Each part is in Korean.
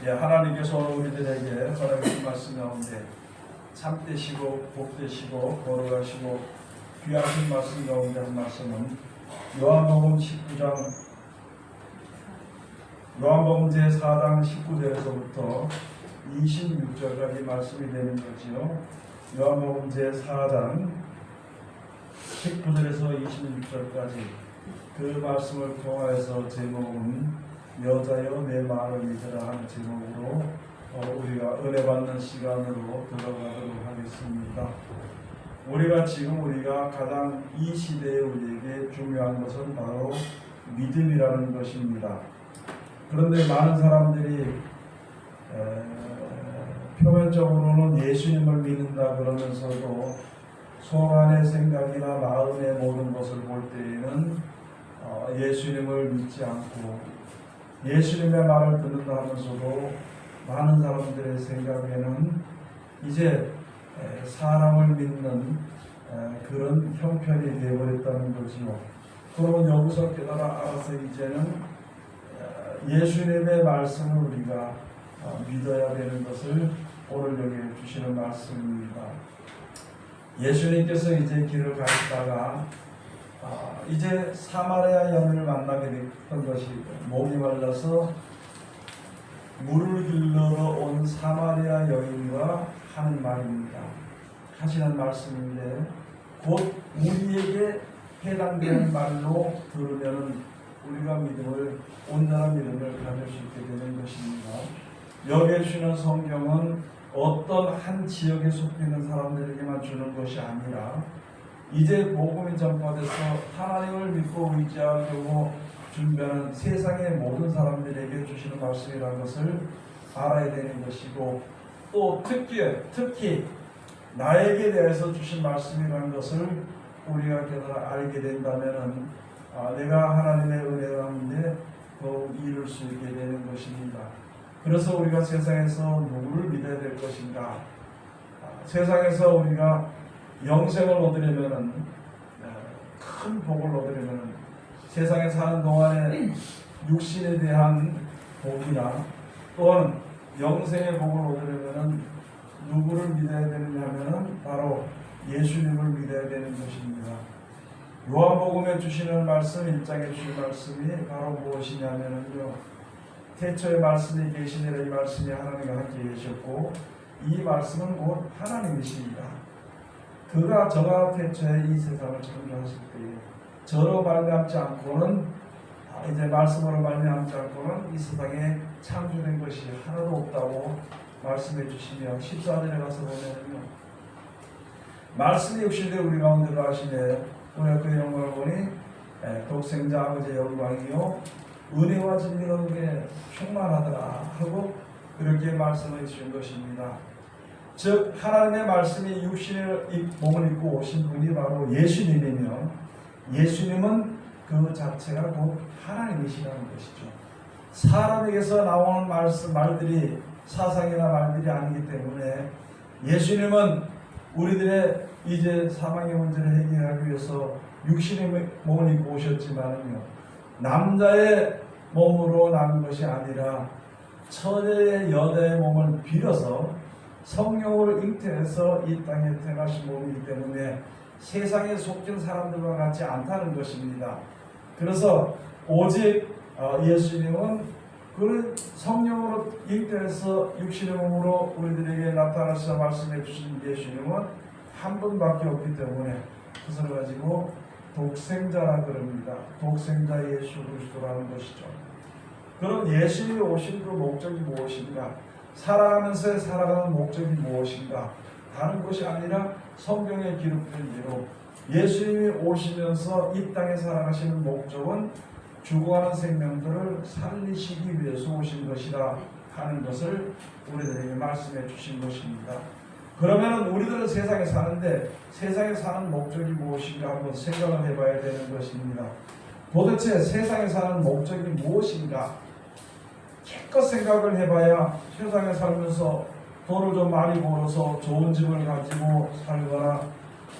하나님께서 오늘 우리들에게 허락하신 말씀 가운데 참되시고 복되시고 거룩하시고 귀하신 말씀 가운데 한 말씀은 요한복음 19장 요한복음 제4장 19절에서부터 26절까지 말씀이 되는 거지요. 요한복음 제4장 19절에서 26절까지 그 말씀을 통하여서 제목은 여자여 내 말을 믿으라 하는 제목으로 우리가 은혜 받는 시간으로 들어가도록 하겠습니다. 우리가 가장 이 시대에 우리에게 중요한 것은 바로 믿음이라는 것입니다. 그런데 많은 사람들이 표면적으로는 예수님을 믿는다 그러면서도 속 안의 생각이나 마음의 모든 것을 볼 때에는 예수님을 믿지 않고 예수님의 말을 듣는다 하면서도 많은 사람들의 생각에는 이제 사람을 믿는 그런 형편이 되어버렸다는 거지요. 그러면 여기서 깨달아 알아서 이제는 예수님의 말씀을 우리가 믿어야 되는 것을 오늘 여기 주시는 말씀입니다. 예수님께서 이제 길을 가시다가 이제 사마리아 여인을 만나게 됐던 것이 목이 말라서 물을 길러러 온 사마리아 여인과 하는 말입니다. 하시는 말씀인데 곧 우리에게 해당되는 말로 들으면 우리가 온전한 믿음을 가질 수 있게 되는 것입니다. 여기에 주시는 성경은 어떤 한 지역에 속해 있는 사람들에게만 주는 것이 아니라 이제 복음이 전파돼서 하나님을 믿고 의지하려고 준비하는 세상의 모든 사람들에게 주시는 말씀이라는 것을 알아야 되는 것이고 또 특히 나에게 대해서 주신 말씀이라는 것을 우리가 깨달아 알게 된다면 내가 하나님의 은혜 가운데 더욱 이룰 수 있게 되는 것입니다. 그래서 우리가 세상에서 누구를 믿어야 될 것인가? 세상에서 우리가 영생을 얻으려면 큰 복을 얻으려면 세상에 사는 동안에 육신에 대한 복이나 또한 영생의 복을 얻으려면 누구를 믿어야 되느냐면 바로 예수님을 믿어야 되는 것입니다. 요한복음에 주시는 말씀 1장에 주신 말씀이 바로 무엇이냐면요, 태초에 말씀이 계시니라. 이 말씀이 하나님과 함께 계셨고 이 말씀은 곧 하나님이십니다. 그가 저가 태초에 이 세상을 창조하실 때에 저로 말미암지 않고는 이제 말씀으로 말미암지 않고는 이 세상에 창조된 것이 하나도 없다고 말씀해 주시며 14절에 가서 보면요, 말씀이 육신되어 우리 가운데 하시네 우리가 그 영광을 보니 독생자 아버지의 영광이요 은혜와 진리가 그게 충만하더라 하고 이렇게 말씀해 주신 것입니다. 즉 하나님의 말씀이 육신의 몸을 입고 오신 분이 바로 예수님이며 예수님은 그 자체가 곧 하나님이시라는 것이죠. 사람에게서 나오는 말들이 사상이나 말들이 아니기 때문에 예수님은 우리들의 이제 사망의 문제를 해결하기 위해서 육신의 몸을 입고 오셨지만요, 남자의 몸으로 나온 것이 아니라 처녀의 여자의 몸을 빌어서 성령을 잉태해서 이 땅에 태어나신 몸이기 때문에 세상에 속한 사람들과 같지 않다는 것입니다. 그래서 오직 예수님은 그런 성령으로 잉태해서 육신의 몸으로 우리들에게 나타나셔서 말씀해 주신 예수님은 한 분밖에 없기 때문에 그것을 가지고 독생자라 그럽니다. 독생자 예수 그리스도라는 것이죠. 그럼 예수님이 오신 그 목적이 무엇인가? 살아가면서 살아가는 목적이 무엇인가? 다른 것이 아니라 성경에 기록된 대로 예수님이 오시면서 이 땅에 살아가시는 목적은 죽어가는 생명들을 살리시기 위해서 오신 것이라 하는 것을 우리들에게 말씀해 주신 것입니다. 그러면 우리들은 세상에 사는데 세상에 사는 목적이 무엇인가 한번 생각을 해봐야 되는 것입니다. 도대체 세상에 사는 목적이 무엇인가? 기껏 생각을 해봐야 세상에 살면서 돈을 좀 많이 벌어서 좋은 집을 가지고 살거나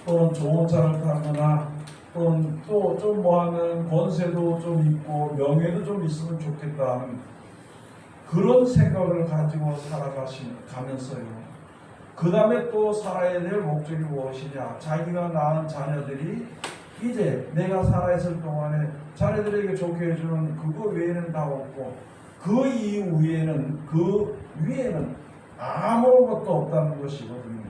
또는 좋은 차를 타거나 또는 또 좀 뭐하면 권세도 좀 있고 명예도 좀 있으면 좋겠다 하는 그런 생각을 가지고 살아가면서요. 그 다음에 또 살아야 될 목적이 무엇이냐? 자기가 낳은 자녀들이 이제 내가 살아있을 동안에 자녀들에게 좋게 해주는 그거 외에는 다 없고 그 이후에는 그 위에는 아무것도 없다는 것이거든요.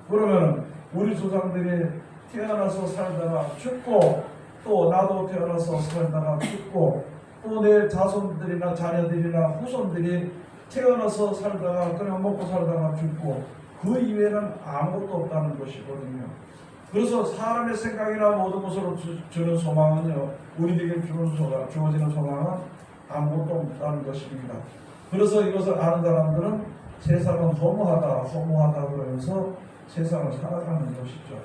그러면 우리 조상들이 태어나서 살다가 죽고 또 나도 태어나서 살다가 죽고 또 내 자손들이나 자녀들이나 후손들이 태어나서 살다가 그냥 먹고 살다가 죽고 그 이외에는 아무것도 없다는 것이거든요. 그래서 사람의 생각이나 모든 것으로 주는 소망은요, 우리에게 주어지는 소망은 아무것도 없다는 것입니다. 그래서 이것을 아는 사람들은 세상은 허무하다 그러면서 세상을 살아가는 것이죠.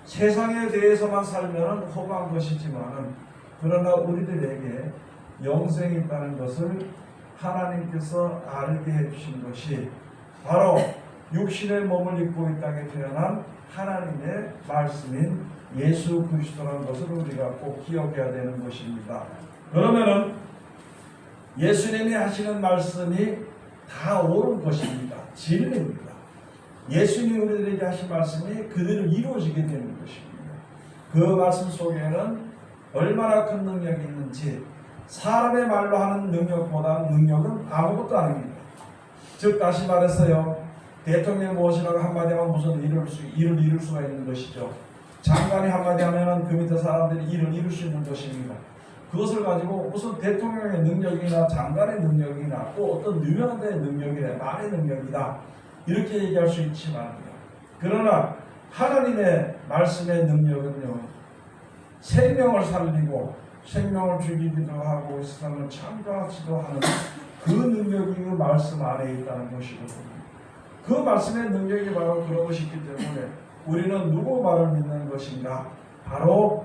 세상에 대해서만 살면 허무한 것이지만 그러나 우리들에게 영생이 있다는 것을 하나님께서 알게 해주신 것이 바로 육신의 몸을 입고 이 땅에 태어난 하나님의 말씀인 예수 그리스도라는 것을 우리가 꼭 기억해야 되는 것입니다. 그러면은 예수님이 하시는 말씀이 다 옳은 것입니다. 진리입니다. 예수님이 우리들에게 하신 말씀이 그대로 이루어지게 되는 것입니다. 그 말씀 속에는 얼마나 큰 능력이 있는지 사람의 말로 하는 능력보다 능력은 아무것도 아닙니다. 즉 다시 말해서요, 대통령이 무엇이라고 한마디 하면 무슨 일을 이룰 수가 있는 것이죠. 장관이 한마디 하면 그 밑에 사람들이 일을 이룰 수 있는 것입니다. 그것을 가지고 무슨 대통령의 능력이나 장관의 능력이나 또 어떤 유명한 데의 능력이나 말의 능력이다 이렇게 얘기할 수 있지만 그러나 하나님의 말씀의 능력은요, 생명을 살리고 생명을 죽이기도 하고 세상을 창조하지도 하는 그 능력이 그 말씀 안에 있다는 것이거든요. 그 말씀의 능력이 바로 그런 것이기 때문에 우리는 누구 말을 믿는 것인가? 바로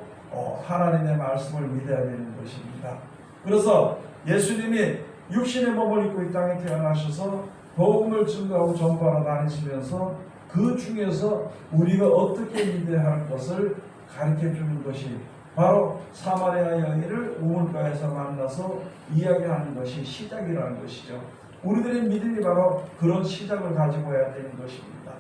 하나님의 말씀을 믿어야 되는 것입니다. 그래서 예수님이 육신의 몸을 입고 이 땅에 태어나셔서 복음을 증거하고 전파하러 다니시면서 그 중에서 우리가 어떻게 믿어야 할 것을 가르쳐 주는 것이 바로 사마리아 여인을 우물가에서 만나서 이야기하는 것이 시작이라는 것이죠. 우리들의 믿음이 바로 그런 시작을 가지고 해야 되는 것입니다.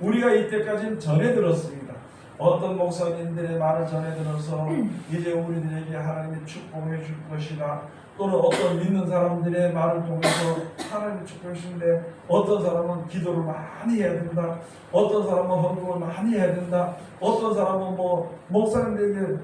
우리가 이때까지는 전해 들었습니다. 어떤 목사님들의 말을 전해 들어서 이제 우리들에게 하나님이 축복해 줄 것이다. 또는 어떤 믿는 사람들의 말을 통해서 하나님이 축복해 주는데 어떤 사람은 기도를 많이 해야 된다. 어떤 사람은 헌금을 많이 해야 된다. 어떤 사람은 목사님들에게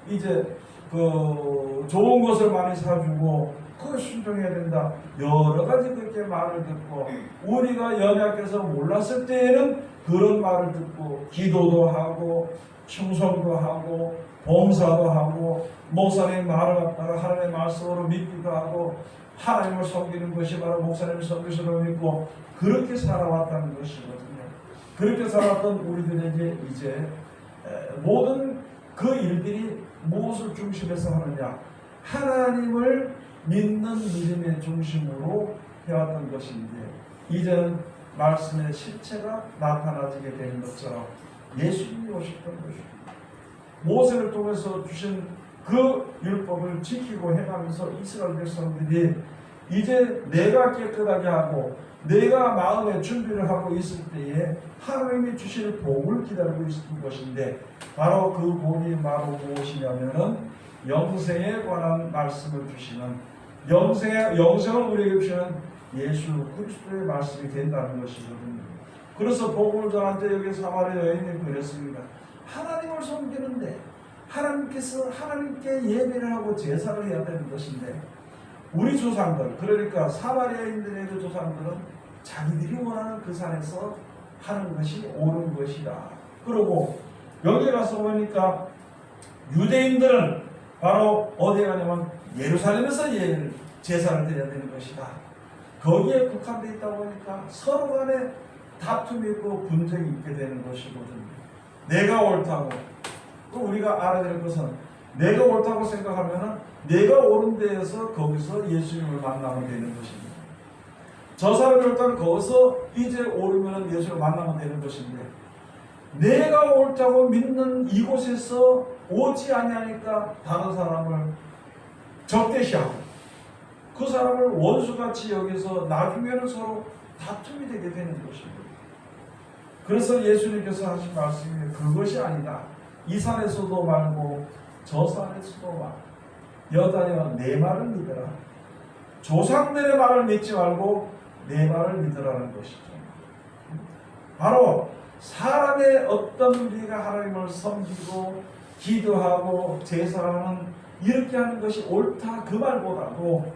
이제 그 좋은 것을 많이 사주고 그걸 순종해야 된다. 여러 가지 그렇게 말을 듣고 우리가 연약해서 몰랐을 때에는 그런 말을 듣고 기도도 하고 충성도 하고 봉사도 하고 목사님 말을 갖다가 하나님의 말씀으로 믿기도 하고 하나님을 섬기는 것이 바로 목사님을 섬기시로 믿고 그렇게 살아왔다는 것이거든요. 그렇게 살았던 우리들에게 이제 모든 그 일들이 무엇을 중심에서 하느냐, 하나님을 믿는 믿음의 중심으로 해왔던 것인데 이제는 말씀의 실체가 나타나지게 되는 것처럼 예수님이 오셨던 것입니다. 모세를 통해서 주신 그 율법을 지키고 해가면서 이스라엘 백성들이 이제 내가 깨끗하게 하고 내가 마음의 준비를 하고 있을 때에 하나님이 주실 복을 기다리고 있었던 것인데 바로 그 복이 바로 무엇이냐면은 영생에 관한 말씀을 주시는 영생을 우리에게 주시는 예수 그리스도의 말씀이 된다는 것이거든요. 그래서 복음을 전할 때 여기 사마리아 여인이 그랬습니다. 하나님을 섬기는데 하나님께서 하나님께 예배를 하고 제사를 해야 되는 것인데 우리 조상들 그러니까 사마리아인들의 그 조상들은 자기들이 원하는 그 산에서 하는 것이 옳은 것이다. 그리고 여기 가서 보니까 유대인들은 바로 어디에 가냐면 예루살렘에서 제사를 드려야 되는 것이다. 거기에 국한되어 있다 보니까 서로 간에 다툼이 있고 분쟁이 있게 되는 것이거든요. 내가 옳다고 또 우리가 알아야 될 것은 내가 옳다고 생각하면 내가 옳은 데에서 거기서 예수님을 만나면 되는 것입니다. 저 사람이 옳다면 거기서 이제 옳으면 예수를 만나면 되는 것인데 내가 옳다고 믿는 이곳에서 오지 아니하니까 다른 사람을 적대시하고 그 사람을 원수같이 여기서 나중에는 서로 다툼이 되게 되는 것입니다. 그래서 예수님께서 하신 말씀이 그것이 아니다. 이 산에서도 말고 저 산에서도 말. 여자여 내 말을 믿어라. 조상들의 말을 믿지 말고 내 말을 믿으라는 것이죠. 바로 사람의 어떤 우리가 하나님을 섬기고 기도하고 제사하는 이렇게 하는 것이 옳다 그 말보다도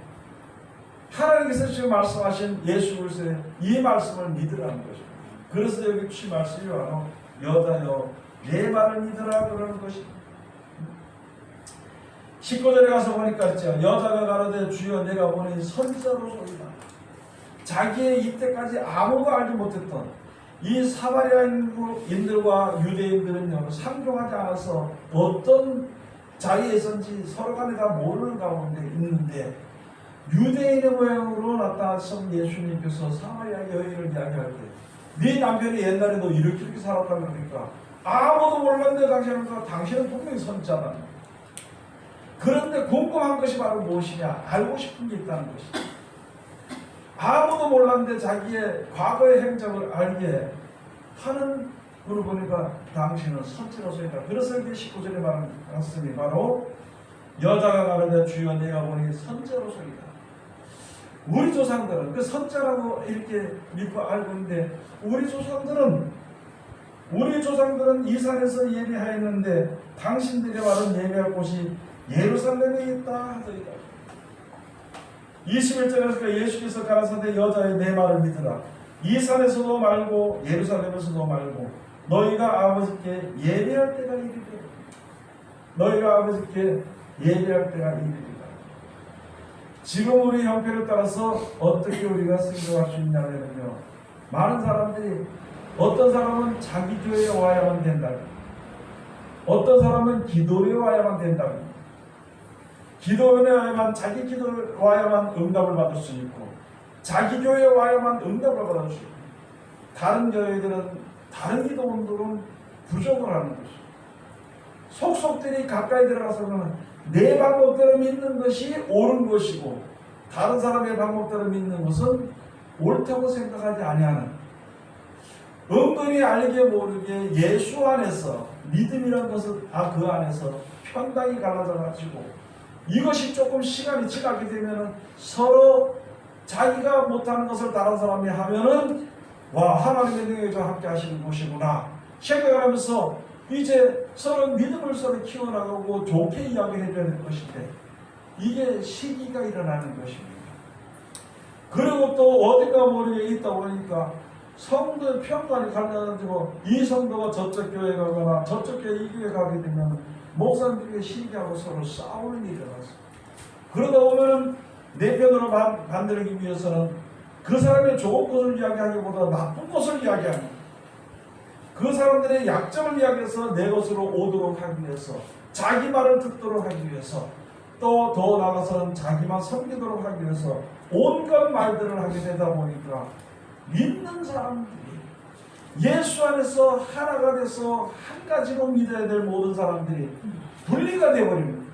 하나님께서 지금 말씀하신 예수 그리스도의 이 말씀을 믿으라는 것입니다. 그래서 여기 주신 말씀이 바로 여자여 내 말을 믿으라 그러는 것입니다. 19절에 가서 보니까 있죠. 여자가 가로되 주여 내가 보니 선지자로소이다. 자기의 이때까지 아무도 알지 못했던 이 사마리아인들과 유대인들은요 상종하지 않아서 어떤 자리에선지 서로 간에 다 모르는 가운데 있는데 유대인의 모양으로 나타나신 예수님께서 사마리아 여인을 이야기할 때 네 남편이 옛날에 너 이렇게 살았다 그러니까 아무도 몰랐는데 당신은 분명히 선지자다. 그런데 궁금한 것이 바로 무엇이냐? 알고 싶은 게 있다는 것이다. 아무도 몰랐는데 자기의 과거의 행적을 알게 하는 걸 보니까 당신은 선지로서이다. 그래서 이제 19절에 말한 말씀이 바로 여자가 가로되 주여 내가 보니 선지로서이다. 우리 조상들은 그 선자라고 이렇게 믿고 알고 있는데 우리 조상들은 이 산에서 예배하였는데 당신들이 말은 예배할 곳이 예루살렘에 있다 하더이다. 21절에서 예수께서 가라사대 여자의 내 말을 믿으라. 이 산에서도 말고 예루살렘에서도 말고 너희가 아버지께 예배할 때가 이르리라. 너희가 아버지께 예배할 때가 이르리라. 지금 우리 형편을 따라서 어떻게 우리가 승부할 수 있냐면요, 많은 사람들이 어떤 사람은 자기 교회에 와야만 된다. 어떤 사람은 기도에 와야만 된다. 기도원에 와야만 자기 기도에 와야만 응답을 받을 수 있고 자기 교회에 와야만 응답을 받을 수 있고 다른 교회들은 다른 기도원들은 부족을 하는 것이죠. 속속들이 가까이 들어가서는 내 방법대로 믿는 것이 옳은 것이고 다른 사람의 방법대로 믿는 것은 옳다고 생각하지 아니하는 은근히 알게 모르게 예수 안에서 믿음이라는 것은 그 안에서 편당이 갈라져 가지고 이것이 조금 시간이 지나게 되면 서로 자기가 못하는 것을 다른 사람이 하면은 와 하나님의 능력이 함께 하시는 것이구나 생각하면서 이제 서로 믿음을 서로 키워나가고 좋게 이야기를 해줘야 될 것인데 이게 시기가 일어나는 것입니다. 그리고 또 어딘가 모르게 있다 보니까 성도의 평가를 갈라가지고 이 성도가 저쪽 교회 가거나 저쪽 교회 이 교회 가게 되면 목사님들이 시기하고 서로 싸우는 일이 일어났어요. 그러다 보면은 내 편으로 만들기 위해서는 그 사람의 좋은 것을 이야기하기보다 나쁜 것을 이야기하는 그 사람들의 약점을 이야기해서 내 것으로 오도록 하기 위해서 자기 말을 듣도록 하기 위해서 또 더 나아가서는 자기만 섬기도록 하기 위해서 온갖 말들을 하게 되다 보니까 믿는 사람들이 예수 안에서 하나가 돼서 한 가지로 믿어야 될 모든 사람들이 분리가 되어버립니다.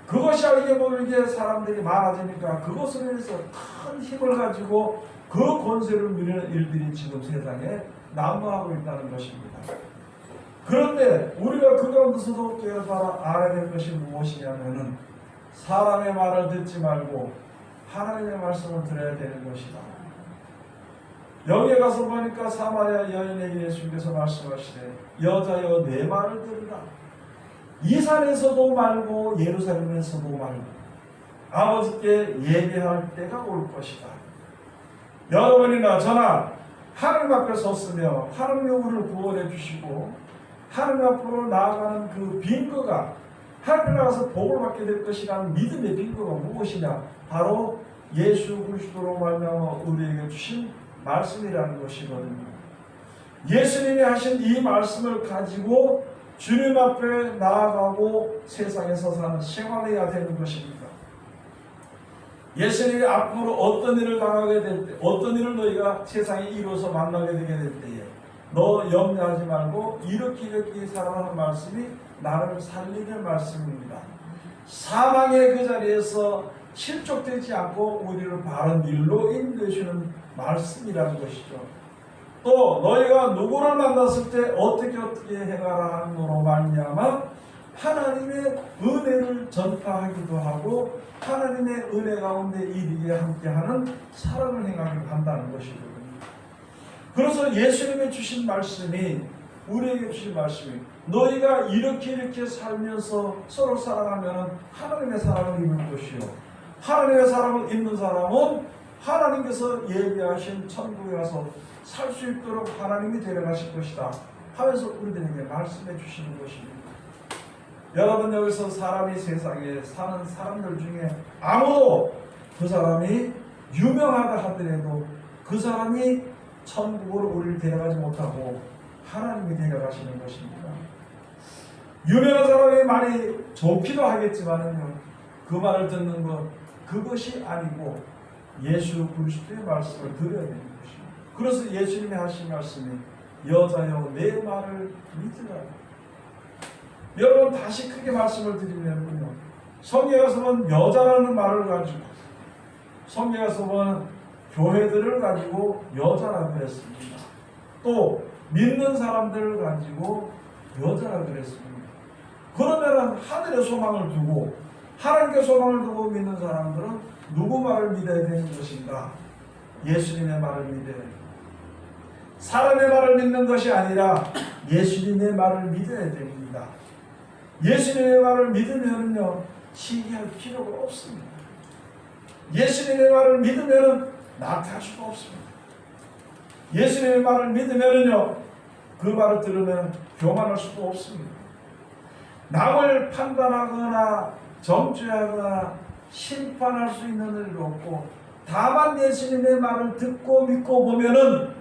그것이 알게 모르게 사람들이 많아지니까 그것을 위해서 큰 힘을 가지고 그 권세를 누리는 일들이 지금 세상에 난무하고 있다는 것입니다. 그런데 우리가 그 가운데서도 깨달아 알아야 될 것이 무엇이냐면은 사람의 말을 듣지 말고 하나님의 말씀을 들어야 되는 것이다. 여기에 가서 보니까 사마리아 여인에게 예수님께서 말씀하시되 여자여 내 말을 들으라. 이 산에서도 말고 예루살렘에서도 말고 아버지께 예배할 때가 올 것이다. 여러분이나 저나 하나님 앞에 섰으며 하나님이 우리를 구원해 주시고 하나님 앞으로 나아가는 그 빈거가 하나님 나가서 복을 받게 될 것이라는 믿음의 빈거가 무엇이냐? 바로 예수 그리스도로 말미암아 우리에게 주신 말씀이라는 것이거든요. 예수님이 하신 이 말씀을 가지고 주님 앞에 나아가고 세상에서 사는 생활해야 되는 것입니다. 예수님이 앞으로 어떤 일을 당하게 될 때, 어떤 일을 너희가 세상에 이루어서 만나게 되게 될 때에 너 염려하지 말고 이렇게 살아가는 말씀이 나를 살리는 말씀입니다. 사망의 그 자리에서 실족되지 않고 우리를 바른 일로 인도해 주는 말씀이라는 것이죠. 또 너희가 누구를 만났을 때 어떻게 행하라 함으로 말미암아 하나님의 은혜를 전파하기도 하고 하나님의 은혜 가운데 이르게 함께하는 사랑을 행하기도 한다는 것이거든요. 그래서 예수님이 주신 말씀이 우리에게 주신 말씀이 너희가 이렇게 살면서 서로 사랑하면 하나님의 사랑을 입을 것이요 하나님의 사랑을 입는 사람은 하나님께서 예비하신 천국에 가서 살 수 있도록 하나님이 데려가실 것이다 하면서 우리들에게 말씀해 주시는 것입니다. 여러분, 여기서 사람이 세상에 사는 사람들 중에 아무도 그 사람이 유명하다 하더라도 그 사람이 천국으로 우리를 데려가지 못하고 하나님이 데려가시는 것입니다. 유명한 사람이 많이 좋기도 하겠지만은요, 그 말을 듣는 것 그것이 아니고 예수 그리스도의 말씀을 들어야 되는 것입니다. 그래서 예수님이 하신 말씀이 여자여 내 말을 믿으라. 여러분, 다시 크게 말씀을 드리면요, 성경에 가서 보면 여자라는 말을 가지고 성경에 가서 보면 교회들을 가지고 여자라 그랬습니다. 또 믿는 사람들을 가지고 여자라 그랬습니다. 그러면 하늘의 소망을 두고 하나님께 소망을 두고 믿는 사람들은 누구 말을 믿어야 되는 것인가? 예수님의 말을 믿어야 됩니다. 사람의 말을 믿는 것이 아니라 예수님의 말을 믿어야 됩니다. 예수님의 말을 믿으면요 시기할 필요가 없습니다. 예수님의 말을 믿으면 나태할 수가 없습니다. 예수님의 말을 믿으면요 그 말을 들으면 교만할 수가 없습니다. 남을 판단하거나 정죄하거나 심판할 수 있는 일도 없고 다만 예수님의 말을 듣고 믿고 보면은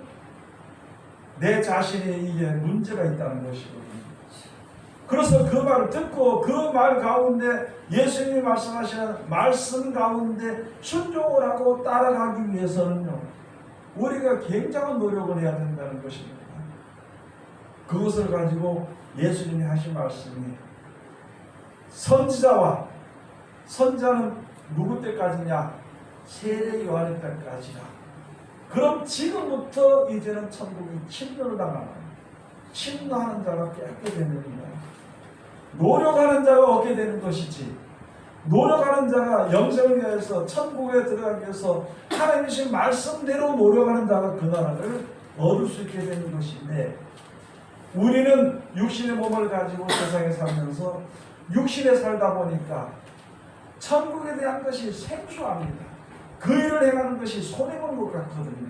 내 자신이 이게 문제가 있다는 것이거든요. 그래서 그 말을 듣고 그 말 가운데 예수님이 말씀하시는 말씀 가운데 순종을 하고 따라가기 위해서는요 우리가 굉장한 노력을 해야 된다는 것입니다. 그것을 가지고 예수님이 하신 말씀이 선지자와 선자는 누구 때까지냐? 세례 요한의 때까지다. 그럼 지금부터 이제는 천국이 침노를 당하는 침노하는 자가 깨닫게 되는 거예요. 노력하는 자가 얻게 되는 것이지 노력하는 자가 영생을 위해서 천국에 들어가기 위해서 하나님이 주신 말씀대로 노력하는 자가 그 나라를 얻을 수 있게 되는 것인데 우리는 육신의 몸을 가지고 세상에 살면서 육신에 살다 보니까 천국에 대한 것이 생소합니다. 그 일을 행하는 것이 손해보는 것 같거든요.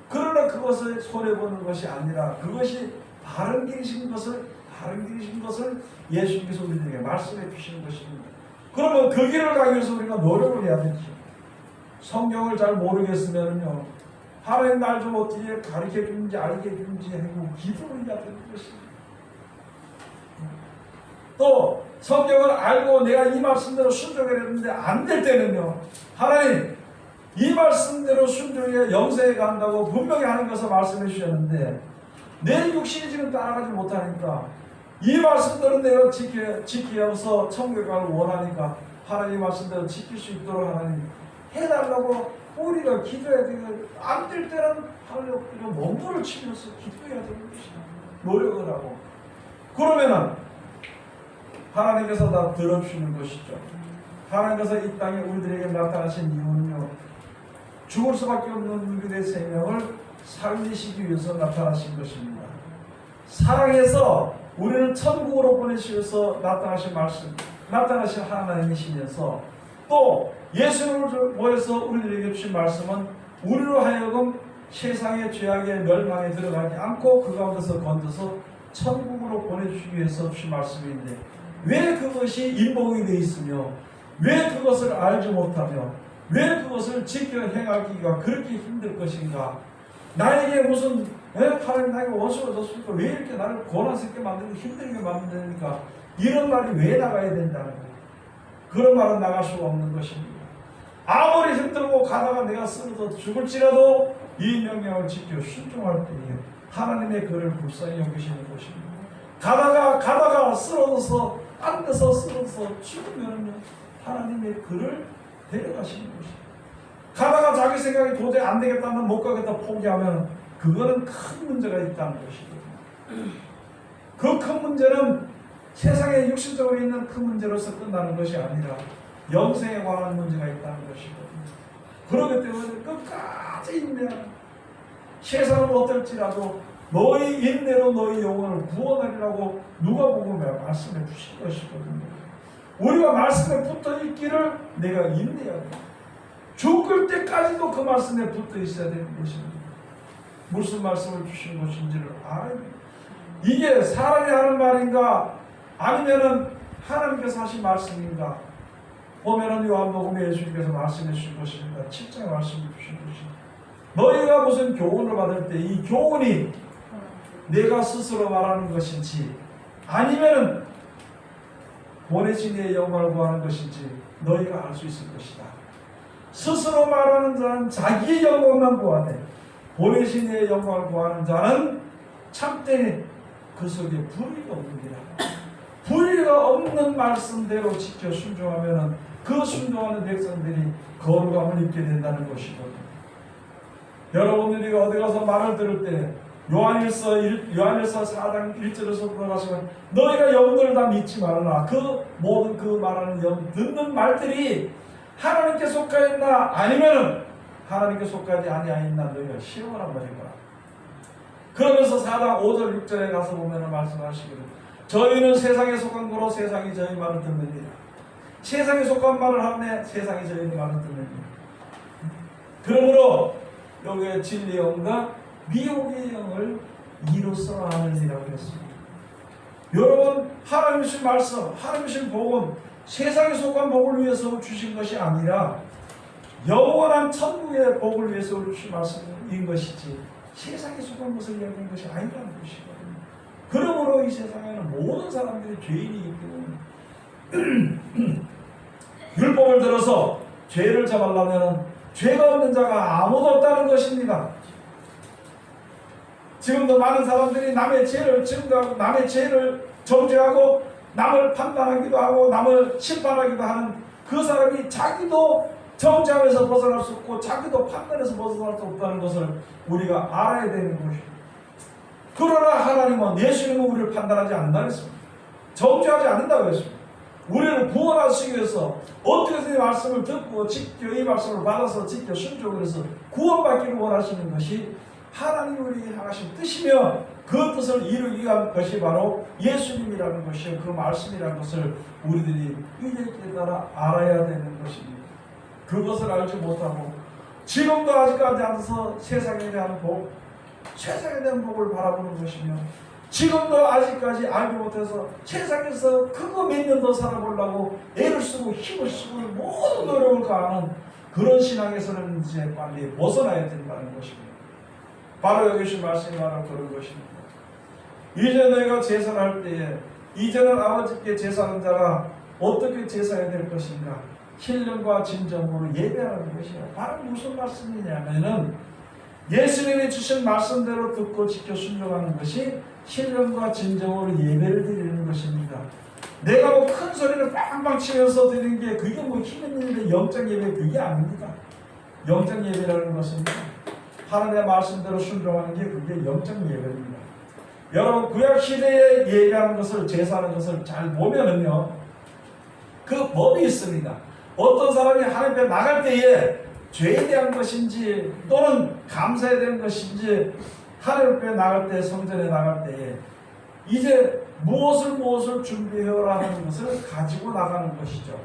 그러나 그것을 손해보는 것이 아니라 그것이 바른 길이신 것을 예수님께서 우리들에게 말씀해 주시는 것입니다. 그러면 그 길을 가기 위해서 우리가 노력을 해야 되죠. 성경을 잘 모르겠으면요 하나님 날 좀 어떻게 가르쳐 주는지 알게 해주는지 하고 기도를 해야 되는 것입니다. 또 성경을 알고 내가 이 말씀대로 순종해야 되는데 안 될 때는요 하나님 이 말씀대로 순종해 영생에 간다고 분명히 하나님께서 말씀해 주셨는데 내 육신이 지금 따라가지 못하니까 이 말씀대로 내가 지키면서 천국에 가길 원하니까 하나님 말씀대로 지킬 수 있도록 하나님 해달라고 우리가 기도해야 되고 안 될 때는 하나님 몸부를 치면서 기도해야 되는 것이다. 노력을 하고 그러면은 하나님께서 다 들어주시는 것이죠. 하나님께서 이 땅에 우리들에게 나타나신 이유는요 죽을 수밖에 없는 우리들의 생명을 살리시기 위해서 나타나신 것입니다. 사랑해서 우리를 천국으로 보내시기 위해서 나타나신 말씀, 나타나신 하나님이시면서 또 예수님을 보여서 우리들에게 주신 말씀은 우리로 하여금 세상의 죄악의 멸망에 들어가지 않고 그 가운데서 건져서 천국으로 보내주시기 위해서 주신 말씀인데 왜 그것이 인복이 되어 있으며 왜 그것을 알지 못하며 왜 그것을 지켜 행하기가 그렇게 힘들 것인가? 나에게 무슨 하나님 나에게 원수가 졌으니까 왜 이렇게 나를 고난스럽게 만들고 힘들게 만드니까 이런 말이 왜 나가야 된다는 거예요. 그런 말은 나갈 수가 없는 것입니다. 아무리 힘들고 가다가 내가 쓰러져 죽을지라도 이 명령을 지켜 순종할 때에 하나님의 그를 불쌍히 여기시는 것입니다. 가다가 쓰러져서 앉아서 쓰러져서 죽으면 하나님의 그를 데려가시는 것이에요. 가다가 자기 생각이 도저히 안 되겠다면 못 가겠다 포기하면 그거는 큰 문제가 있다는 것이거든요. 그 큰 문제는 세상에 육신적으로 있는 큰 문제로서 끝나는 것이 아니라 영생에 관한 문제가 있다는 것이거든요. 그렇기 때문에 끝까지 인내하는, 세상은 어떨지라도 너희 인내로 너희 영혼을 구원하리라고 누가복음에 말씀해 주신 것이거든요. 우리가 말씀에 붙어 있기를 내가 인내해야 돼. 죽을 때까지도 그 말씀에 붙어 있어야 되는 것입니다. 무슨 말씀을 주신 것인지를 알아야 돼요. 이게 사람이 하는 말인가 아니면은 하나님께서 하신 말씀인가 보면은 요한복음에 예수님께서 말씀해 주신 것입니다. 7장에 말씀해 주신 것입니다. 너희가 무슨 교훈을 받을 때 이 교훈이 내가 스스로 말하는 것인지 아니면은 보내신 이의 영광을 구하는 것인지 너희가 알 수 있을 것이다. 스스로 말하는 자는 자기의 영광만 구하되 보내신 이의 영광을 구하는 자는 참되니 그 속에 불의가 없느니라. 불의가 없는 말씀대로 지켜 순종하면 그 순종하는 백성들이 거룩함을 입게 된다는 것이거든요. 여러분들이 어디 가서 말을 들을 때 요한일서 4장 1절에서 들어가시면 너희가 영들을 다 믿지 말아라. 그 모든 그 말하는 영 듣는 말들이 하나님께 속하였나 아니면 하나님께 속하지 아니하였나 너희가 시험을 한번 해봐라. 그러면서 4장 5절 6절에 가서 보면 말씀하시기를 저희는 세상에 속한 거로 세상이 저희 말을 듣느니라. 세상에 속한 말을 하네 세상이 저희 말을 듣느니라. 그러므로 여기에 진리의 영과 미혹의 영을 이로써 아느니라고 했습니다. 여러분 하나님 주신 말씀, 하나님 주신 복은 세상에 속한 복을 위해서 주신 것이 아니라 영원한 천국의 복을 위해서 주신 말씀인 것이지 세상에 속한 것을 이야기한 것이 아니라는 것이거든요. 그러므로 이 세상에는 모든 사람들이 죄인이기 때문에 율법을 들어서 죄를 잡으려면 죄가 없는 자가 아무도 없다는 것입니다. 지금도 많은 사람들이 남의 죄를 증거하고 남의 죄를 정죄하고 남을 판단하기도 하고 남을 심판하기도 하는 그 사람이 자기도 정죄함에서 벗어날 수 없고 자기도 판단에서 벗어날 수 없다는 것을 우리가 알아야 되는 것입니다. 그러나 하나님은 예수님은 우리를 판단하지 않는다고 했습니다. 정죄하지 않는다고 했습니다. 우리를 구원하시기 위해서 어떻게든 이 말씀을 듣고 지켜 이 말씀을 받아서 지켜 순종을 해서 구원받기를 원하시는 것이 하나님이 우리에게 향하신 뜻이며 그 뜻을 이루기 위한 것이 바로 예수님이라는 것이요 그 말씀이라는 것을 우리들이 이제 깨달아 알아야 되는 것입니다. 그것을 알지 못하고 지금도 아직까지 앉아서 세상에 대한 복, 세상에 대한 복을 바라보는 것이며 지금도 아직까지 알지 못해서 세상에서 그거 몇 년 더 살아보려고 애를 쓰고 힘을 쓰고 모든 노력을 가하는 그런 신앙에서는 이제 빨리 벗어나야 된다는 것입니다. 바로 여기 주신 말씀이 바로 그런 것입니다. 이제 너희가 제사할 때에 이제는 아버지께 제사하는 자가 어떻게 제사해야 될 것인가? 신령과 진정으로 예배하는 것이야. 바로 무슨 말씀이냐면은 예수님이 주신 말씀대로 듣고 지켜 순종하는 것이 신령과 진정으로 예배를 드리는 것입니다. 내가 뭐 큰 소리를 빵빵 치면서 드리는 게 그게 뭐 힘 있는데 영적 예배 그게 아닙니다. 영적 예배라는 것은 하나님의 말씀대로 순종하는 게 그게 영적 예배입니다. 여러분 구약 시대에 예배하는 것을 제사하는 것을 잘 보면은요 그 법이 있습니다. 어떤 사람이 하나님 앞에 나갈 때에 죄에 대한 것인지 또는 감사에 대한 것인지 하나님 앞에 나갈 때 성전에 나갈 때에 이제 무엇을 준비해라 하는 것을 가지고 나가는 것이죠.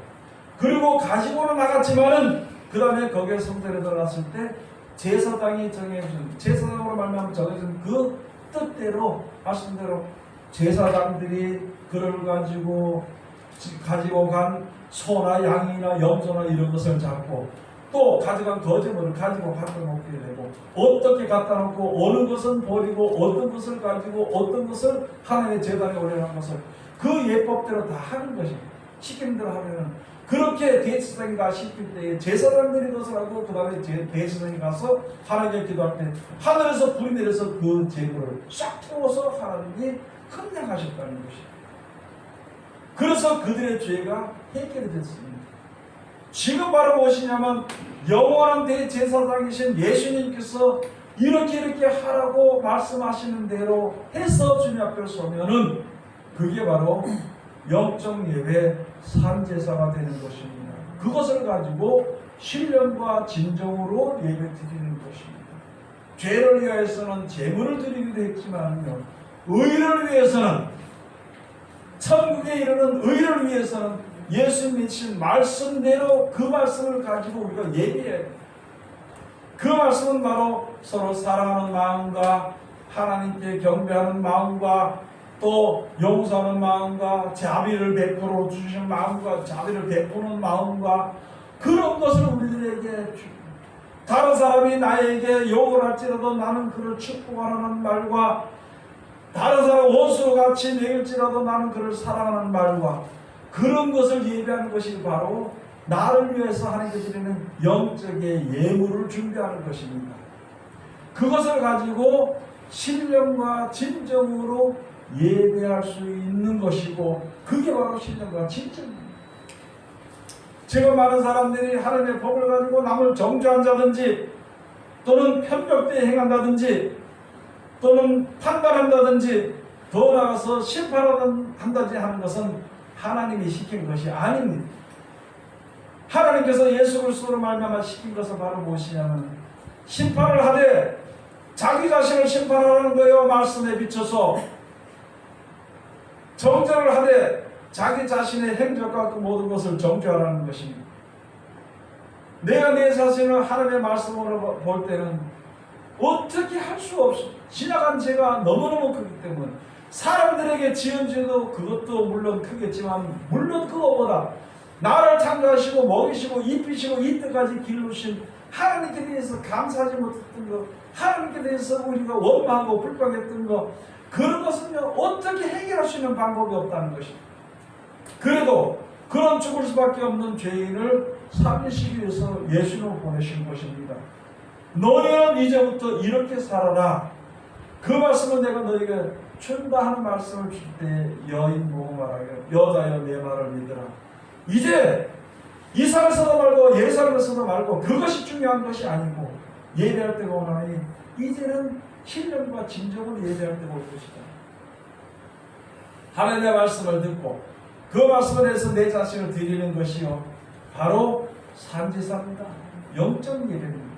그리고 가지고는 나갔지만은 그 다음에 거기에 성전에 들어갔을 때 제사장이 정해준 제사장으로 말미암아 정해준 그 뜻대로 말씀대로 제사장들이 그를 가지고 간 소나 양이나 염소나 이런 것을 잡고 또 가져간 거짓말을 가지고 갖다 놓게 되고 어떻게 갖다 놓고 어느 것은 버리고 어떤 것을 가지고 어떤 것을 하나님의 제단에 올려놓은 것을 그 예법대로 다 하는 것입니다. 시키는 대로 하면은 그렇게 대제사장이 다 시킬 때에 제사장들이 것을 하고 그 다음에 대제사장이 가서 하나님께 기도할 때 하늘에서 불이 내려서 그 재물을 싹 태워서 하나님이 헌장하셨다는 것입니다. 그래서 그들의 죄가 해결이 됐습니다. 지금 바로 무엇이냐면 영원한 대제사장이신 예수님께서 이렇게 하라고 말씀하시는 대로 해서 주님 앞에 서면은 그게 바로 영적 예배 산제사가 되는 것입니다. 그것을 가지고 신령과 진정으로 예배 드리는 것입니다. 죄를 위하여서는 제물을 드리기도 했지만요, 의를 위해서는, 천국에 이르는 의를 위해서는 예수 믿으신 말씀대로 그 말씀을 가지고 우리가 예배해야 됩니다. 그 말씀은 바로 서로 사랑하는 마음과 하나님께 경배하는 마음과 또 용서하는 마음과 자비를 베풀어 주시는 마음과 자비를 베푸는 마음과 그런 것을 우리들에게 줍니다. 다른 사람이 나에게 욕을 할지라도 나는 그를 축복하라는 말과 다른 사람 원수와 같이 매일지라도 나는 그를 사랑하는 말과 그런 것을 예배하는 것이 바로 나를 위해서 하나님께 드리는 영적의 예물을 준비하는 것입니다. 그것을 가지고 신령과 진정으로 예배할 수 있는 것이고 그게 바로 신령과 진정입니다. 지금 많은 사람들이 하나님의 법을 가지고 남을 정죄한다든지 또는 편벽되게 행한다든지 또는 판단한다든지 더 나아가서 심판한다든지 하는 것은 하나님이 시킨 것이 아닙니다. 하나님께서 예수 그리스도로 말미암아 시킨 것은 바로 무엇이냐면 심판을 하되 자기 자신을 심판하라는 거예요. 말씀에 비춰서 정죄를 하되 자기 자신의 행적과 그 모든 것을 정죄하라는 것입니다. 내가 내 자신을 하나님의 말씀으로 볼 때는 어떻게 할 수 없어. 지나간 죄가 너무너무 크기 때문에 사람들에게 지은 죄도 그것도 물론 크겠지만 물론 그거보다 나를 창조하시고 먹이시고 입히시고 이때까지 기르신 하나님께 대해서 감사하지 못했던 것, 하나님께 대해서 우리가 원망하고 불평했던 것, 그런 것은요 어떻게 해결할 수 있는 방법이 없다는 것입니다. 그래도 그런 죽을 수밖에 없는 죄인을 살리시기 위해서 예수님을 보내신 것입니다. 너희는 이제부터 이렇게 살아라. 그 말씀은 내가 너희에게 준다 하는 말씀을 줄 때 여인 보고 말하기를 여자여 내 말을 믿으라. 이제 이 산에서도 말고 예루살렘에서도 말고 그것이 중요한 것이 아니고 예배할 때가 오나니 이제는 신령과 진정으로 예배할 때가 올 것이다. 하나님의 말씀을 듣고 그 말씀에 대해서 내 자신을 드리는 것이요 바로 산제사입니다. 영적 예배입니다.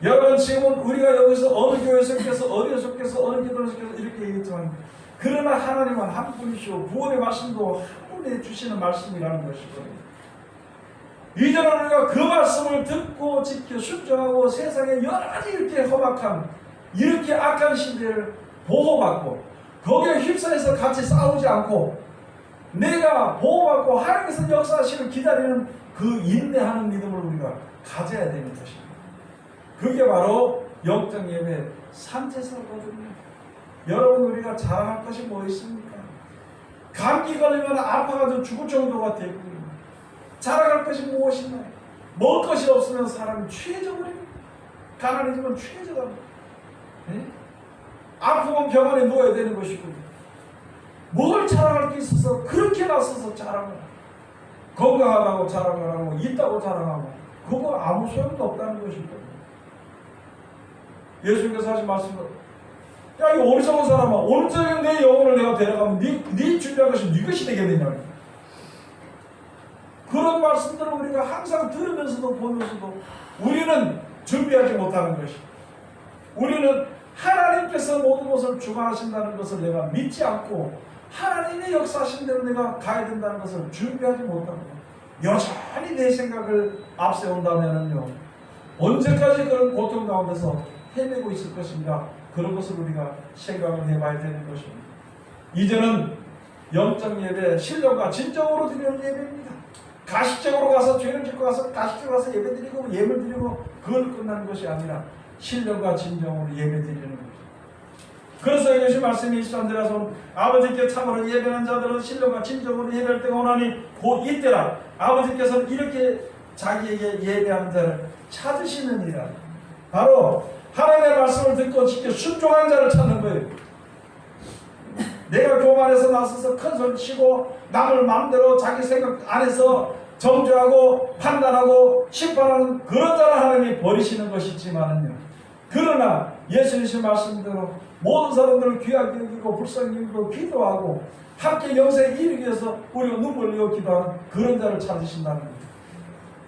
여러분 지금은 우리가 여기서 어느 교회에 속해서 어디에 속해서 어느 기도에 속해서 이렇게 얘기했지만 그러나 하나님은 한 분이시오 구원의 말씀도 한 분에 주시는 말씀이라는 것이거든요. 이제는 우리가 그 말씀을 듣고 지켜 순종하고 세상에 여러 가지 이렇게 험악한 이렇게 악한 시대를 보호받고 거기에 휩싸여서 같이 싸우지 않고 내가 보호받고 하나님께서 역사하시는 기다리는 그 인내하는 믿음을 우리가 가져야 되는 것입니다. 그게 바로 영적 예배 산제사거든요. 여러분 우리가 자랑할 것이 뭐 있습니까? 감기 걸리면 아파가지고 죽을 정도가 되고 자랑할 것이 무엇이냐? 먹을 것이 없으면 사람이 취해져 버립니다. 가난해지면 취해져 갑니다. 네? 아프면 병원에 누워야 되는 것이고 뭘 자랑할 게 있어서 그렇게 나서서 자랑을 건강하다고 자랑을 하고 있다고 자랑하고 그거 아무 소용도 없다는 것이거든요. 예수님께서 하신 말씀은 야 이 어리석은 사람아 오늘 저녁 내 영혼을 내가 데려가면 네 준비한 것이 네 것이 되겠느냐. 그런 말씀들을 우리가 항상 들으면서도 보면서도 우리는 준비하지 못하는 것이 우리는 하나님께서 모든 것을 주관하신다는 것을 내가 믿지 않고 하나님의 역사하신 대로 내가 가야 된다는 것을 준비하지 못하고 여전히 내 생각을 앞세운다면요 언제까지 그런 고통 가운데서 헤매고 있을 것인가 그런 것을 우리가 생각을 해봐야 되는 것입니다. 이제는 영적 예배 신령과 진정으로 드리는 예배입니다. 가식적으로 가서 죄를 짓고 가서 가식적으로 가서 예배 드리고 예물 드리고 그걸 끝나는 것이 아니라 신령과 진정으로 예배 드리는 거죠. 그래서 이것이 말씀이 23절에서 아버지께 참으로 예배하는 자들은 신령과 진정으로 예배할 때가 오나니 곧 이때라. 아버지께서는 이렇게 자기에게 예배하는 자를 찾으시느니라. 바로 하나님의 말씀을 듣고 지켜 순종하는 자를 찾는 거예요. 내가 교만해서 나서서 큰 소리 치고 남을 마음대로 자기 생각 안에서 정죄하고 판단하고 심판하는 그런 자를 하나님이 버리시는 것이지만은요. 그러나 예수님의 말씀대로 모든 사람들을 귀하게 여기고 불쌍히 여기고 기도하고 함께 영생에 이르기 위해서 우리가 눈물 흘리고 기도하는 그런 자를 찾으신다는 거예요.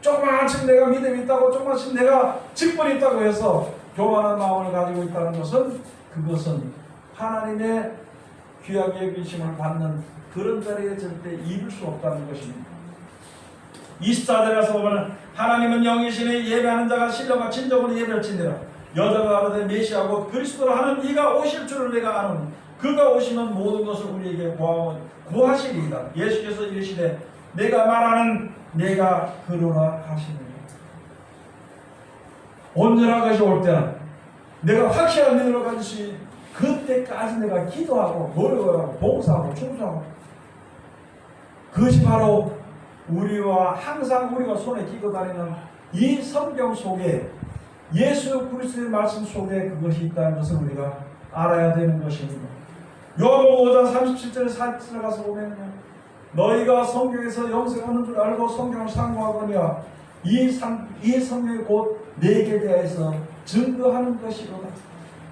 조그만씩 내가 믿음이 있다고 조그만씩 내가 직분이 있다고 해서 교만한 마음을 가지고 있다는 것은 그것은 하나님의 귀하게 여기심을 받는 그런 자리에 절대 이룰 수 없다는 것입니다. 24절에 가서 보면 하나님은 영이시니 예배하는 자가 신령과 진정으로 예배할지니라. 여자가 아르되 메시아고 그리스도라 하는 이가 오실 줄을 내가 아노니 그가 오시면 모든 것을 우리에게 구하시리이다. 예수께서 이르시되 내가 말하는 내가 그러라 하시니라. 온전한 것이 올 때는 내가 확실한 믿음을 가질 수 있는 그때까지 내가 기도하고 노력을 하고 봉사하고 충성하고 그것이 바로 우리와 항상 우리가 손에 끼고 다니는 이 성경 속에 예수 그리스도의 말씀 속에 그것이 있다는 것을 우리가 알아야 되는 것입니다. 요한복음 5장 37절에 살짝 가서 보면요, 너희가 성경에서 영생하는 줄 알고 성경을 상고하거니와 이 성경이 곧 내게 대해서 증거하는 것이로다.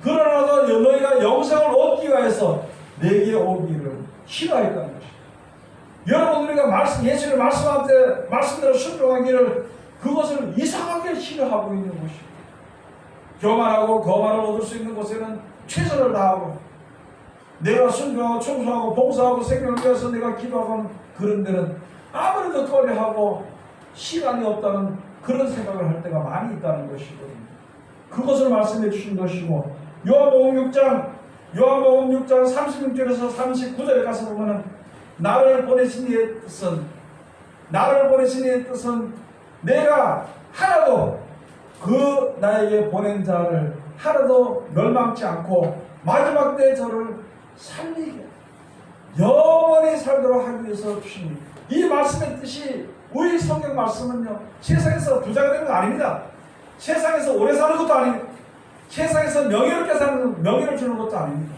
그러나도 너희가 영생을 얻기 위해서 내게 오기를 싫어했다는 것입니다. 여러분, 우리가 예수의 말씀대로 순종하기를 그것을 이상하게 싫어하고 있는 것입니다. 교만하고 거만을 얻을 수 있는 곳에는 최선을 다하고 내가 순종하고 충성하고 봉사하고 생명을 위해서 내가 기도하고 그런 데는 아무래도 꺼려하고 시간이 없다는 그런 생각을 할 때가 많이 있다는 것이거든요. 그것을 말씀해 주신 것이고 요한복음 6장 36절에서 39절에 가서 보면은 나를 보내신 이의 뜻은 내가 하나도 그 나에게 보낸 자를 하나도 멸망치 않고 마지막 때 저를 살리게 영원히 살도록 하기 위해서 주십니다. 이 말씀의 뜻이 우리 성경 말씀은요, 세상에서 부자가 되는 거 아닙니다. 세상에서 오래 사는 것도 아닙니다. 세상에서 명예롭게 사는 명예를 주는 것도 아닙니다.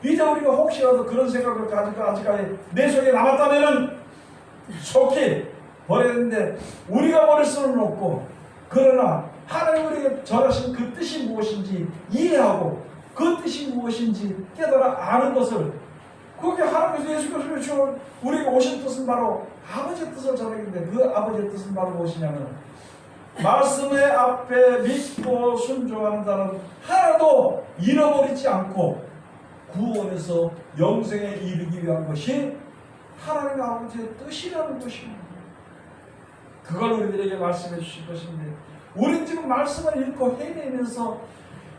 이제 우리가 혹시라도 그런 생각을 가지고 아직까지 내 속에 남았다면은 속히 버려야 되는데 우리가 버릴 수는 없고, 그러나 하나님 우리에게 전하신 그 뜻이 무엇인지 이해하고 그 뜻이 무엇인지 깨달아 아는 것을, 그게 하나님께서 예수 그리스도를 주신 우리에게 오신 뜻은 바로 아버지의 뜻을 전하는데 그 아버지의 뜻은 바로 무엇이냐면 말씀의 앞에 믿고 순종하는 자는 하나도 잃어버리지 않고 구원에서 영생에 이르기 위한 것이 하나님 아버지의 뜻이라는 것입니다. 그걸 우리들에게 말씀해 주실 것인데 우리는 지금 말씀을 읽고 헤매면서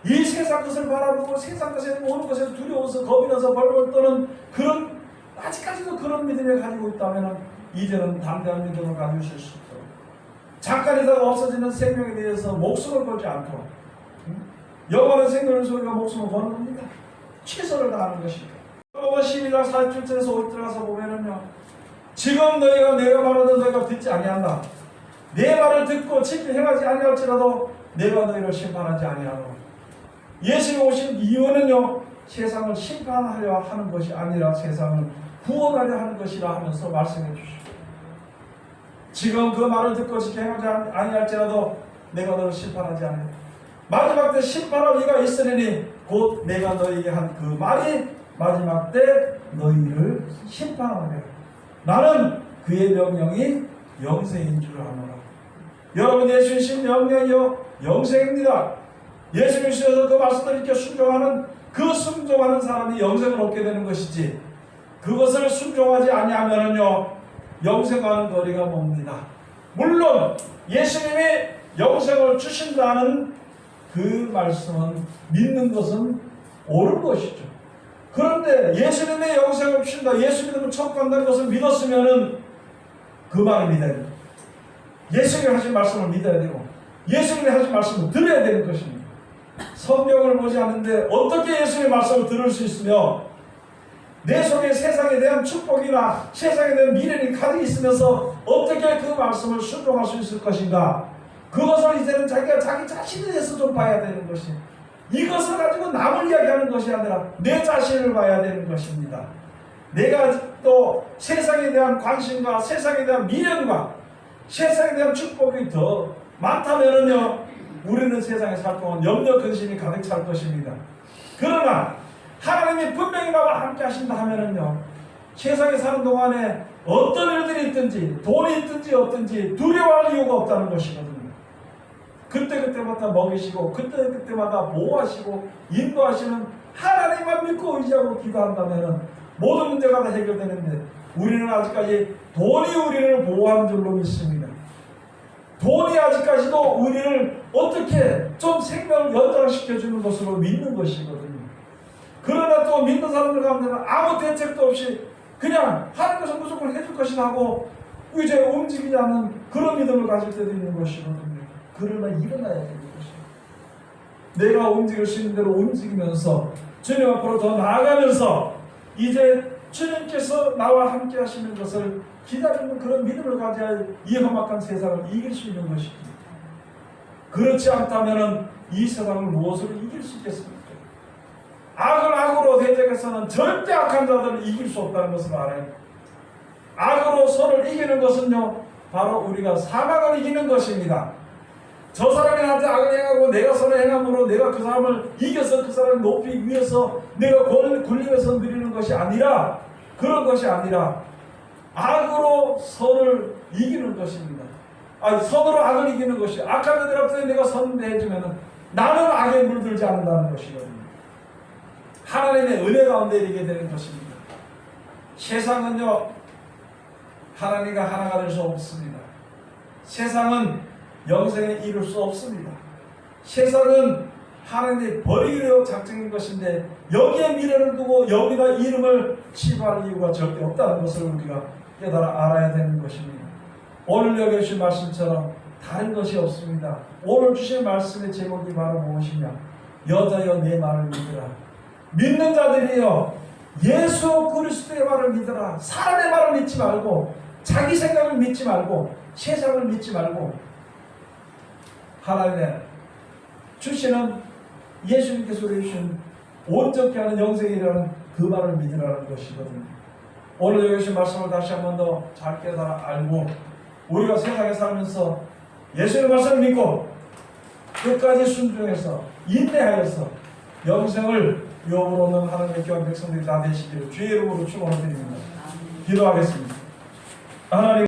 이 세상 것을 바라보고 세상 것에 모든 것에 두려워서 겁이 나서 벌벌 떠는 그런, 아직까지도 그런 믿음을 가지고 있다면 이제는 담대한 믿음을 가지실 수 있도록, 잠깐이다가 없어지는 생명에 대해서 목숨을 걸지 않도록, 영원한 생명의 소리가 목숨을 거는 겁니다. 최선을 다하는 것입니다. 12장 47절에서 5절에서 보면은요, 지금 너희가 내가 말하는 너희가 듣지 아니한다. 내 말을 듣고 지켜 행하지 아니할지라도 내가 너희를 심판하지 아니하노라. 예수님 오신 이유는요, 세상을 심판하려 하는 것이 아니라 세상을 구원하려 하는 것이라 하면서 말씀해 주시고, 지금 그 말을 듣고 지켜 행하지 아니할지라도 내가 너를 심판하지 아니하노라. 마지막 때 심판할 이가 있으리니 곧 내가 너희에게 한 그 말이 마지막 때 너희를 심판하리라. 나는 그의 명령이 영생인 줄 아노라. 여러분, 예수님 명령이요 영생입니다. 예수님께서 그 말씀을 이렇게 순종하는 그 순종하는 사람이 영생을 얻게 되는 것이지, 그것을 순종하지 아니하면은요 영생과는 거리가 멉니다. 물론 예수님이 영생을 주신다는 그 말씀은 믿는 것은 옳은 것이죠. 그런데 예수님의 영생을 주신다, 예수 믿으면 천국 간다는 것을 믿었으면은 그 말을 믿어야 됩니다. 예수님이 하신 말씀을 믿어야 되고 예수님이 하신 말씀을 들어야 되는 것입니다. 성경을 보지 않는데 어떻게 예수님의 말씀을 들을 수 있으며 내 속에 세상에 대한 축복이나 세상에 대한 미련이 가득 있으면서 어떻게 그 말씀을 순종할 수 있을 것인가? 그것을 이제는 자기가 자기 자신에 대해서 좀 봐야 되는 것이, 이것을 가지고 남을 이야기하는 것이 아니라 내 자신을 봐야 되는 것입니다. 내가 또 세상에 대한 관심과 세상에 대한 미련과 세상에 대한 축복이 더 많다면은요, 우리는 세상에 살 동안 염려 근심이 가득 찰 것입니다. 그러나 하나님이 분명히 나와 함께 하신다 하면은요, 세상에 사는 동안에 어떤 일들이 있든지 돈이 있든지 없든지 두려워할 이유가 없다는 것이거든요. 그때그때마다 먹이시고 그때그때마다 보호하시고 인도하시는 하나님만 믿고 의지하고 기도한다면 모든 문제가 다 해결되는데, 우리는 아직까지 돈이 우리를 보호하는 줄로 믿습니다. 돈이 아직까지도 우리를 어떻게 좀 생명을 연장시켜주는 것으로 믿는 것이거든요. 그러나 또 믿는 사람들 가운데는 아무 대책도 없이 그냥 하는 것은 무조건 해줄 것이다 하고 이제 움직이지 않는 그런 믿음을 가질 때도 있는 것이거든요. 그러나 일어나야 되는 것입니다. 내가 움직일 수 있는 대로 움직이면서 주님 앞으로 더 나아가면서 이제 주님께서 나와 함께 하시는 것을 기다리는 그런 믿음을 가져야 이 험악한 세상을 이길 수 있는 것입니다. 그렇지 않다면 이 세상을 무엇으로 이길 수 있겠습니까? 악을 악으로 대적해서는 절대 악한 자들을 이길 수 없다는 것을 알아요. 악으로 서를 이기는 것은요, 바로 우리가 사망을 이기는 것입니다. 저 사람이 나한테 악을 행하고 내가 선을 행함으로 내가 그 사람을 이겨서 그 사람을 높이기 위해서 내가 군림에서 누리는 것이 아니라, 그런 것이 아니라 악으로 선을 이기는 것입니다. 선으로 악을 이기는 것이, 악한 자들 앞에 내가 선대해주면 나는 악에 물들지 않는다는 것이거든요. 하나님의 은혜 가운데 이르게 되는 것입니다. 세상은요, 하나님과 하나가 될 수 없습니다. 세상은 영생에 이룰 수 없습니다. 세상은 하나님이 버리기로 작정인 것인데 여기에 미래를 두고 여기다 이름을 치부할 이유가 절대 없다는 것을 우리가 깨달아 알아야 되는 것입니다. 오늘 여기 주신 말씀처럼 다른 것이 없습니다. 오늘 주신 말씀의 제목이 바로 무엇이냐? 여자여 내 말을 믿으라. 믿는 자들이여 예수 그리스도의 말을 믿으라. 사람의 말을 믿지 말고, 자기 생각을 믿지 말고, 세상을 믿지 말고, 하나님의 주시는 예수님께서 주신 온전케 하는 영생이라는 그 말을 믿으라는 것이거든요. 오늘 여기 주신 말씀을 다시 한 번 더 잘 깨달아 알고 우리가 세상에 살면서 예수의 말씀을 믿고 끝까지 순종해서 인내하여서 영생을 유업으로 얻는 하나님의 귀한 백성들이 다 되시기를 주의 이름으로 축원드립니다. 기도하겠습니다. 하나님